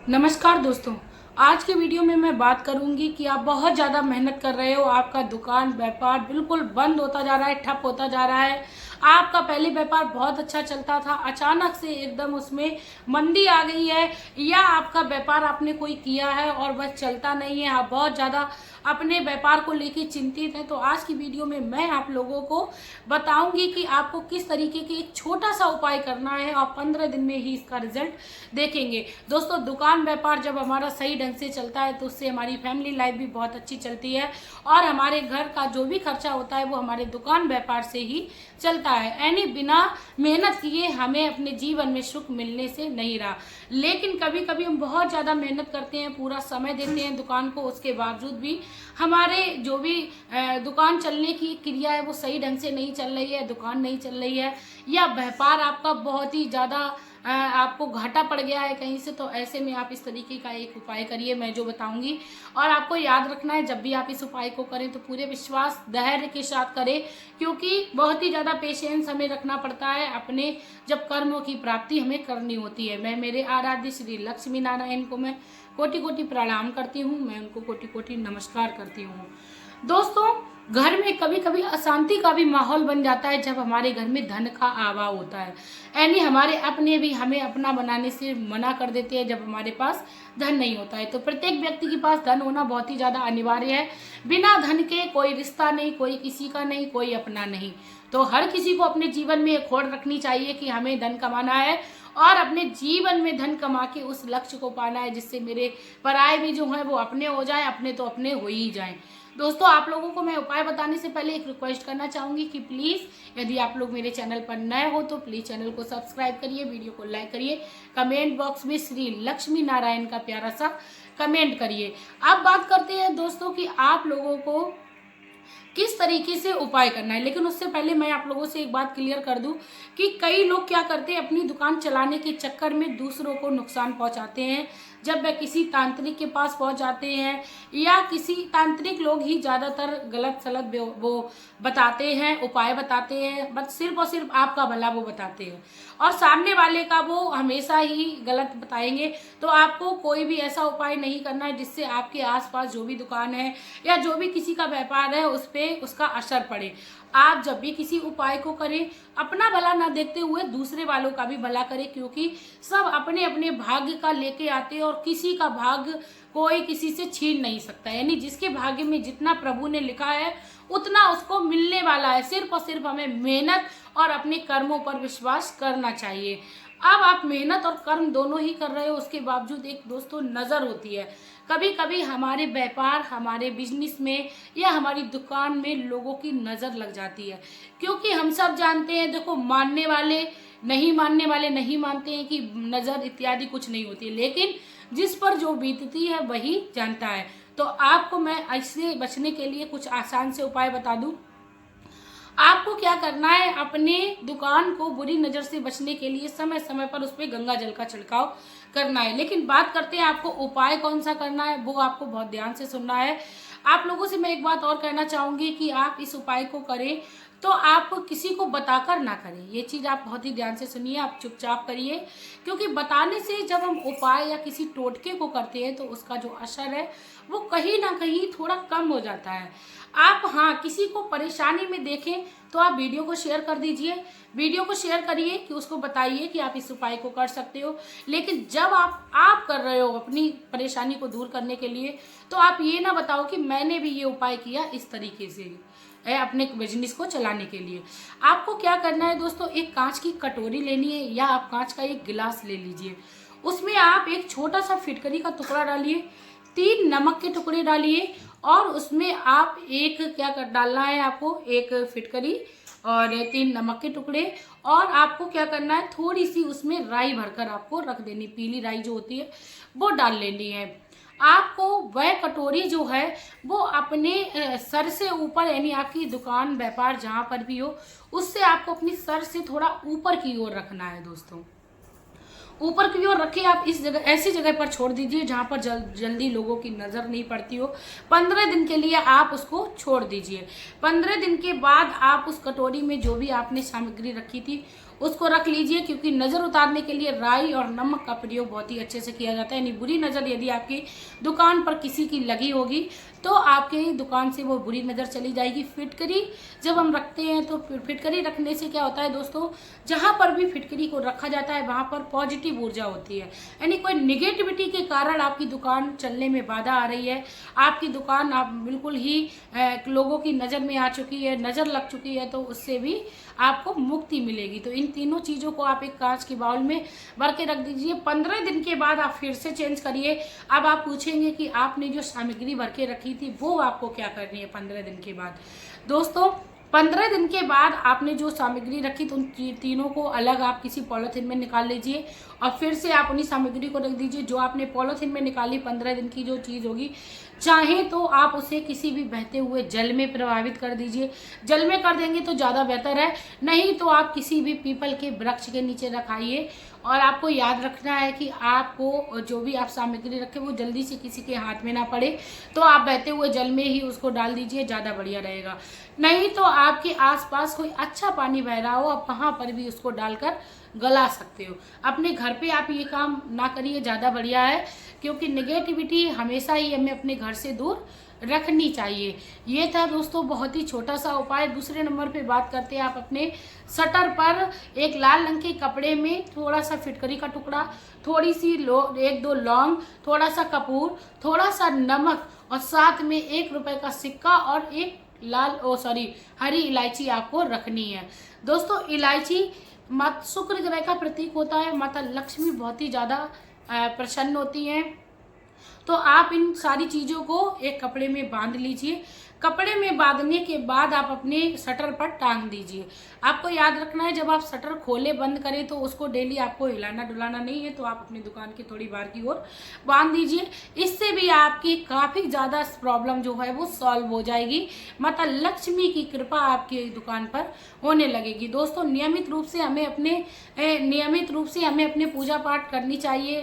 नमस्कार दोस्तों। आज के वीडियो में मैं बात करूंगी कि आप बहुत ज़्यादा मेहनत कर रहे हो, आपका दुकान व्यापार बिल्कुल बंद होता जा रहा है, ठप होता जा रहा है। आपका पहले व्यापार बहुत अच्छा चलता था, अचानक से एकदम उसमें मंदी आ गई है, या आपका व्यापार आपने कोई किया है और वह चलता नहीं है, आप बहुत ज़्यादा अपने व्यापार को लेकर चिंतित हैं। तो आज की वीडियो में मैं आप लोगों को बताऊंगी कि आपको किस तरीके के एक छोटा सा उपाय करना है और 15 दिन में ही इसका रिजल्ट देखेंगे। दोस्तों, दुकान व्यापार जब हमारा सही ढंग से चलता है तो उससे हमारी फैमिली लाइफ भी बहुत अच्छी चलती है और हमारे घर का जो भी खर्चा होता है वो हमारे दुकान व्यापार से ही चलता है। यानी बिना मेहनत किए हमें अपने जीवन में सुख मिलने से नहीं रहा। लेकिन कभी कभी हम बहुत ज़्यादा मेहनत करते हैं, पूरा समय देते हैं दुकान को, उसके बावजूद भी हमारे जो भी दुकान चलने की क्रिया है वो सही ढंग से नहीं चल रही है, दुकान नहीं चल रही है, या व्यापार आपका बहुत ही ज़्यादा आपको घाटा पड़ गया है कहीं से। तो ऐसे में आप इस तरीके का एक उपाय करिए, मैं जो बताऊंगी। और आपको याद रखना है, जब भी आप इस उपाय को करें तो पूरे विश्वास धैर्य के साथ करें, क्योंकि बहुत ही ज़्यादा पेशेंस हमें रखना पड़ता है अपने जब कर्मों की प्राप्ति हमें करनी होती है। मैं मेरे आराध्य श्री लक्ष्मी नारायण को मैं कोटि कोटि प्रणाम करती हूँ, मैं उनको कोटि कोटि नमस्कार करती हूँ। दोस्तों, घर में कभी कभी अशांति का भी माहौल बन जाता है जब हमारे घर में धन का अभाव होता है। यानी हमारे अपने भी हमें अपना बनाने से मना कर देते हैं जब हमारे पास धन नहीं होता है। तो प्रत्येक व्यक्ति के पास धन होना बहुत ही ज़्यादा अनिवार्य है। बिना धन के कोई रिश्ता नहीं, कोई किसी का नहीं, कोई अपना नहीं। तो हर किसी को अपने जीवन में एक होड़ रखनी चाहिए कि हमें धन कमाना है और अपने जीवन में धन कमा के उस लक्ष्य को पाना है जिससे मेरे पराये भी जो हैं वो अपने हो जाएं, अपने तो अपने हो ही जाएं। दोस्तों, आप लोगों को मैं उपाय बताने से पहले एक रिक्वेस्ट करना चाहूँगी कि प्लीज़ यदि आप लोग मेरे चैनल पर नए हो तो प्लीज़ चैनल को सब्सक्राइब करिए, वीडियो को लाइक करिए, कमेंट बॉक्स में श्री लक्ष्मी नारायण का प्यारा सा कमेंट करिए। अब बात करते हैं दोस्तों कि आप लोगों को किस तरीके से उपाय करना है। लेकिन उससे पहले मैं आप लोगों से एक बात क्लियर कर दूं कि कई लोग क्या करते हैं, अपनी दुकान चलाने के चक्कर में दूसरों को नुकसान पहुंचाते हैं। जब वह किसी तांत्रिक के पास पहुंच जाते हैं, या किसी तांत्रिक लोग ही ज़्यादातर गलत सलत वो बताते हैं, उपाय बताते हैं, बस सिर्फ और सिर्फ आपका भला वो बताते हैं और सामने वाले का वो हमेशा ही गलत बताएंगे। तो आपको कोई भी ऐसा उपाय नहीं करना है जिससे आपके आसपास जो भी दुकान है या जो भी किसी का व्यापार है उस पर उसका असर पड़े। आप जब भी किसी उपाय को करें, अपना भला ना देखते हुए दूसरे वालों का भी भला करें, क्योंकि सब अपने अपने भाग्य का लेके आते हैं और किसी का भाग्य कोई किसी से छीन नहीं सकता। यानी जिसके भाग्य में जितना प्रभु ने लिखा है उतना उसको मिलने वाला है। सिर्फ और सिर्फ हमें मेहनत और अपने कर्मों पर विश्वास करना चाहिए। अब आप मेहनत और कर्म दोनों ही कर रहे हो, उसके बावजूद एक दोस्तों नज़र होती है। कभी कभी हमारे व्यापार, हमारे बिजनेस में या हमारी दुकान में लोगों की नज़र लग जाती है, क्योंकि हम सब जानते हैं, देखो, मानने वाले नहीं मानते हैं कि नज़र इत्यादि कुछ नहीं होती है, लेकिन जिस पर जो बीतती है वही जानता है। तो आपको मैं इससे बचने के लिए कुछ आसान से उपाय बता दूं। आपको क्या करना है, अपने दुकान को बुरी नज़र से बचने के लिए समय समय पर उस पर गंगा जल का छिड़काव करना है। लेकिन बात करते हैं आपको उपाय कौन सा करना है, वो आपको बहुत ध्यान से सुनना है। आप लोगों से मैं एक बात और कहना चाहूँगी कि आप इस उपाय को करें तो आप किसी को बताकर ना करें। ये चीज़ आप बहुत ही ध्यान से सुनिए, आप चुपचाप करिए, क्योंकि बताने से जब हम उपाय या किसी टोटके को करते हैं तो उसका जो असर है वो कहीं ना कहीं थोड़ा कम हो जाता है। आप किसी को परेशानी में देखें तो आप वीडियो को शेयर कर दीजिए, वीडियो को शेयर करिए कि उसको बताइए कि आप इस उपाय को कर सकते हो। लेकिन जब आप कर रहे हो अपनी परेशानी को दूर करने के लिए, तो आप ये ना बताओ कि मैंने भी ये उपाय किया इस तरीके से है अपने बिजनेस को चलाने के लिए। आपको क्या करना है दोस्तों, एक कांच की कटोरी लेनी है या आप कांच का एक गिलास ले लीजिए। उसमें आप एक छोटा सा फिटकरी का टुकड़ा डालिए, 3 नमक के टुकड़े डालिए और उसमें आप डालना है, आपको एक फिटकरी और 3 नमक के टुकड़े। और आपको क्या करना है, थोड़ी सी उसमें राई भरकर आपको रख देनी, पीली राई जो होती है वो डाल लेनी है। आपको वह कटोरी जो है वो अपने सर से ऊपर, यानी आपकी दुकान व्यापार जहाँ पर भी हो उससे आपको अपनी सर से थोड़ा ऊपर की ओर रखना है। दोस्तों, ऊपर की ओर रखे आप इस जगह, ऐसी जगह पर छोड़ दीजिए जहाँ पर जल्दी लोगों की नज़र नहीं पड़ती हो। 15 दिन के लिए आप उसको छोड़ दीजिए। 15 दिन के बाद आप उस कटोरी में जो भी आपने सामग्री रखी थी उसको रख लीजिए, क्योंकि नज़र उतारने के लिए राई और नमक का प्रयोग बहुत ही अच्छे से किया जाता है। यानी बुरी नज़र यदि आपकी दुकान पर किसी की लगी होगी तो आपके दुकान से वो बुरी नज़र चली जाएगी। फिटकरी जब हम रखते हैं तो फिटकरी रखने से क्या होता है दोस्तों, जहाँ पर भी फिटकरी को रखा जाता है वहाँ पर पॉजिटिव ऊर्जा होती है। यानी कोई निगेटिविटी के कारण आपकी दुकान चलने में बाधा आ रही है, आपकी दुकान आप बिल्कुल ही लोगों की नज़र में आ चुकी है, नज़र लग चुकी है, तो उससे भी आपको मुक्ति मिलेगी। तो इन तीनों चीज़ों को आप एक कांच के बाउल में भर के रख दीजिए। 15 दिन के बाद आप फिर से चेंज करिए। अब आप पूछेंगे कि आपने जो सामग्री भर के रखी थी वो आपको क्या करनी है 15 दिन के बाद। दोस्तों 15 दिन के बाद आपने जो सामग्री रखी तो उन तीनों को अलग आप किसी पॉलीथीन में निकाल लीजिए और फिर से आप उन्हीं सामग्री को रख दीजिए। जो आपने पॉलीथीन में निकाली 15 दिन की जो चीज़ होगी, चाहे तो आप उसे किसी भी बहते हुए जल में प्रभावित कर दीजिए। जल में कर देंगे तो ज़्यादा बेहतर है, नहीं तो आप किसी भी पीपल के वृक्ष के नीचे रखाइए। और आपको याद रखना है कि आपको जो भी आप सामग्री रखें वो जल्दी से किसी के हाथ में ना पड़े, तो आप बहते हुए जल में ही उसको डाल दीजिए, ज़्यादा बढ़िया रहेगा। नहीं तो आपके आसपास कोई अच्छा पानी बह रहा हो, आप वहाँ पर भी उसको डालकर गला सकते हो। अपने घर पे आप ये काम ना करिए, ज़्यादा बढ़िया है, क्योंकि नेगेटिविटी हमेशा ही हमें अपने घर से दूर रखनी चाहिए। ये था दोस्तों बहुत ही छोटा सा उपाय। दूसरे नंबर पे बात करते हैं, आप अपने शटर पर एक लाल रंग के कपड़े में थोड़ा सा फिटकरी का टुकड़ा, थोड़ी सी एक दो लौंग, थोड़ा सा कपूर, थोड़ा सा नमक और साथ में 1 रुपए का सिक्का और एक हरी इलायची आपको रखनी है। दोस्तों इलायची माता शुक्र ग्रह का प्रतीक होता है, माता लक्ष्मी बहुत ही ज़्यादा प्रसन्न होती हैं। तो आप इन सारी चीज़ों को एक कपड़े में बांध लीजिए। कपड़े में बांधने के बाद आप अपने शटर पर टांग दीजिए। आपको याद रखना है, जब आप शटर खोले बंद करें तो उसको डेली आपको हिलाना डुलाना नहीं है, तो आप अपनी दुकान के थोड़ी बाहर की ओर बांध दीजिए। इससे भी आपकी काफ़ी ज़्यादा प्रॉब्लम जो है वो सॉल्व हो जाएगी। माता लक्ष्मी की कृपा आपकी दुकान पर होने लगेगी। दोस्तों नियमित रूप से हमें अपने पूजा पाठ करनी चाहिए,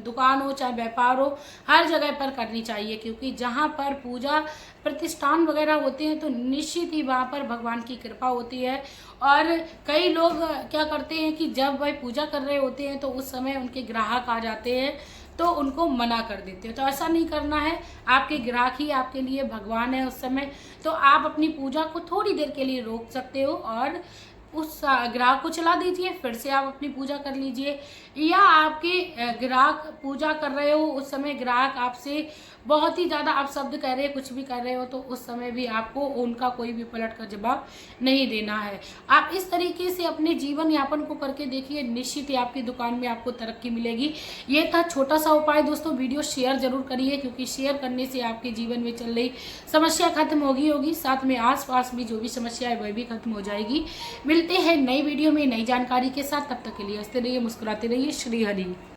दुकान हो चाहे व्यापार हो, हर जगह पर करनी चाहिए, क्योंकि जहाँ पर पूजा प्रतिष्ठान वगैरह होते हैं तो निश्चित ही वहाँ पर भगवान की कृपा होती है। और कई लोग क्या करते हैं कि जब वह पूजा कर रहे होते हैं तो उस समय उनके ग्राहक आ जाते हैं तो उनको मना कर देते हैं। तो ऐसा नहीं करना है, आपके ग्राहक ही आपके लिए भगवान है उस समय। तो आप अपनी पूजा को थोड़ी देर के लिए रोक सकते हो और उस ग्राहक को चला दीजिए, फिर से आप अपनी पूजा कर लीजिए। या आपके ग्राहक पूजा कर रहे हो, उस समय ग्राहक आपसे बहुत ही ज़्यादा आप शब्द कह रहे हैं, कुछ भी कर रहे हो, तो उस समय भी आपको उनका कोई भी पलट कर जवाब नहीं देना है। आप इस तरीके से अपने जीवन यापन को करके देखिए, निश्चित ही आपकी दुकान में आपको तरक्की मिलेगी। ये था छोटा सा उपाय। दोस्तों वीडियो शेयर जरूर करिए, क्योंकि शेयर करने से आपके जीवन में चल रही समस्या खत्म होगी, साथ में आसपास भी जो भी समस्या है वह भी खत्म हो जाएगी। मिलते हैं नई वीडियो में नई जानकारी के साथ, तब तक के लिए हंसते रहिए, मुस्कुराते रहिए। श्री हरि।